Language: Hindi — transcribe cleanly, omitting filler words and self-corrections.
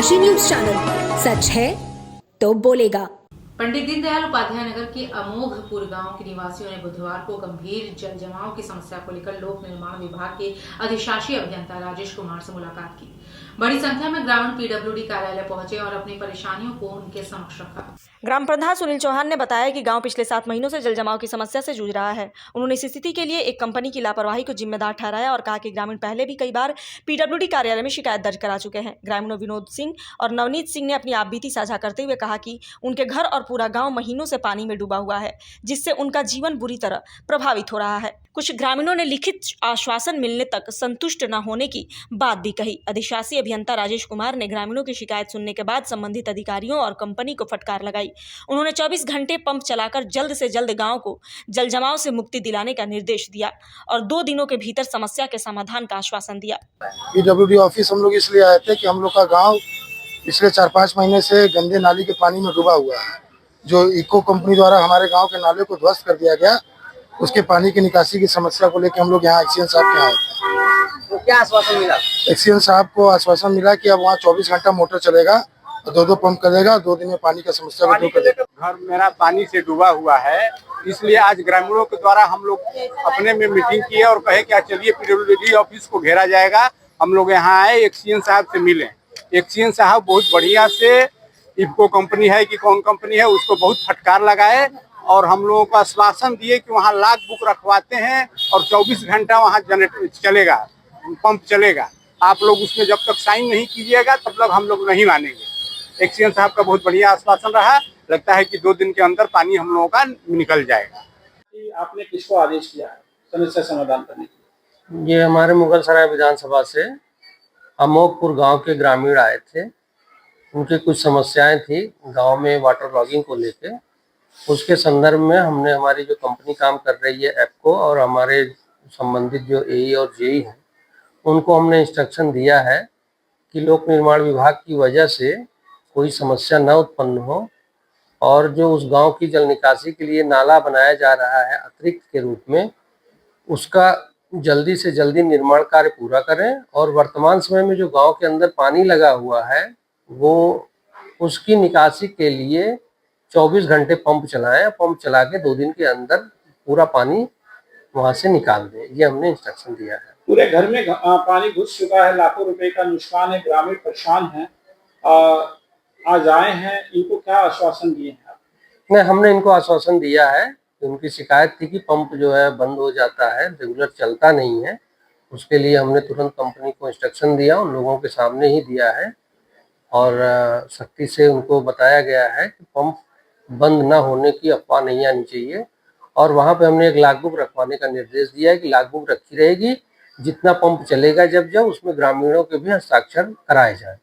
काशी न्यूज चैनल, सच है तो बोलेगा। पंडित दीनदयाल उपाध्याय नगर के अमोघपुर गांव के निवासियों ने बुधवार को गंभीर जल जमाव की समस्या को लेकर लोक निर्माण विभाग के अधिशासी अभियंता राजेश कुमार से मुलाकात की। बड़ी संख्या में ग्रामीण पीडब्ल्यूडी कार्यालय पहुंचे और अपनी परेशानियों को उनके समक्ष रखा। ग्राम प्रधान सुनील चौहान ने बताया कि गांव पिछले 7 महीनों से जल जमाव की समस्या से जूझ रहा है। उन्होंने इस स्थिति के लिए एक कंपनी की लापरवाही को जिम्मेदार ठहराया और कहा कि ग्रामीण पहले भी कई बार पीडब्ल्यूडी कार्यालय में शिकायत दर्ज करा चुके हैं। ग्रामीणों विनोद सिंह और नवनीत सिंह ने अपनी आपबीती साझा करते हुए कहा कि उनके घर और पूरा गाँव महीनों से पानी में डूबा हुआ है, जिससे उनका जीवन बुरी तरह प्रभावित हो रहा है। कुछ ग्रामीणों ने लिखित आश्वासन मिलने तक संतुष्ट न होने की बात भी कही। अधिशासी अभियंता राजेश कुमार ने ग्रामीणों की शिकायत सुनने के बाद संबंधित अधिकारियों और कंपनी को फटकार लगाई। उन्होंने 24 घंटे पंप चलाकर जल्द से जल्द गांव को जल जमाव से मुक्ति दिलाने का निर्देश दिया और 2 दिनों के भीतर समस्या के समाधान का आश्वासन दिया। पीडब्ल्यूडी ऑफिस हम लोग इसलिए आए थे कि हम लोग का गाँव पिछले 4-5 महीने से गंदे नाली के पानी में डूबा हुआ है। जो इको कंपनी द्वारा हमारे गांव के नाले को ध्वस्त कर दिया गया, उसके पानी की निकासी की समस्या को लेकर हम लोग यहाँ एक्सीएन साहब के आए थे। तो क्या आश्वासन मिला? एक्सीएन साहब को आश्वासन मिला कि अब वहाँ 24 घंटा मोटर चलेगा और 2-2 पंप करेगा, 2 दिन में पानी का समस्या को दूर करेगा। घर मेरा पानी से डूबा हुआ है, इसलिए आज ग्रामीणों के द्वारा हम लोग अपने में मीटिंग किए और कहे कि चलिए पीडब्ल्यूडी ऑफिस को घेरा जाएगा। हम लोग यहाँ आए, एक्सीएन साहब से मिले। एक्सीएन साहब बहुत बढ़िया से इफको कंपनी है कि कौन कंपनी है उसको बहुत फटकार लगाए और हम लोगों को आश्वासन दिए कि वहाँ लाख बुक रखवाते हैं और 24 घंटा वहाँ जनरेटर चलेगा, पंप चलेगा। आप लोग उसमें जब तक साइन नहीं कीजिएगा तब तक हम लोग नहीं मानेंगे। एक्सीएन साहब का बहुत बढ़िया आश्वासन रहा। लगता है कि 2 दिन के अंदर पानी हम लोगों का निकल जाएगा। आपने किसको आदेश किया समस्या समाधान करने के? ये हमारे मुगलसराय विधानसभा से अमोघपुर गांव के ग्रामीण आए थे। उनकी कुछ समस्याएं थी गांव में वाटर लॉगिंग को लेके। उसके संदर्भ में हमने हमारी जो कंपनी काम कर रही है एपको और हमारे संबंधित जो एई और जेई हैं उनको हमने इंस्ट्रक्शन दिया है कि लोक निर्माण विभाग की वजह से कोई समस्या न उत्पन्न हो और जो उस गांव की जल निकासी के लिए नाला बनाया जा रहा है अतिरिक्त के रूप में, उसका जल्दी से जल्दी निर्माण कार्य पूरा करें और वर्तमान समय में जो गांव के अंदर पानी लगा हुआ है वो उसकी निकासी के लिए 24 घंटे पंप चलाएं। पंप चला के 2 दिन के अंदर पूरा पानी वहां से निकाल दें। ये हमने इंस्ट्रक्शन दिया है। पूरे घर में पानी घुस चुका है, लाखों रुपए का नुकसान है, ग्रामीण परेशान है। आज आए हैं, इनको क्या आश्वासन दिए हैं आप? नहीं, हमने इनको आश्वासन दिया है। उनकी शिकायत थी कि पंप जो है बंद हो जाता है, रेगुलर चलता नहीं है। उसके लिए हमने तुरंत कंपनी को इंस्ट्रक्शन दिया, उन लोगों के सामने ही दिया है और सख्ती से उनको बताया गया है कि पंप बंद न होने की अफवाह नहीं आनी चाहिए। और वहाँ पे हमने एक लाख बुक रखवाने का निर्देश दिया है कि लाख बुक रखी रहेगी। जितना पंप चलेगा जब उसमें ग्रामीणों के भी हस्ताक्षर कराए जाए।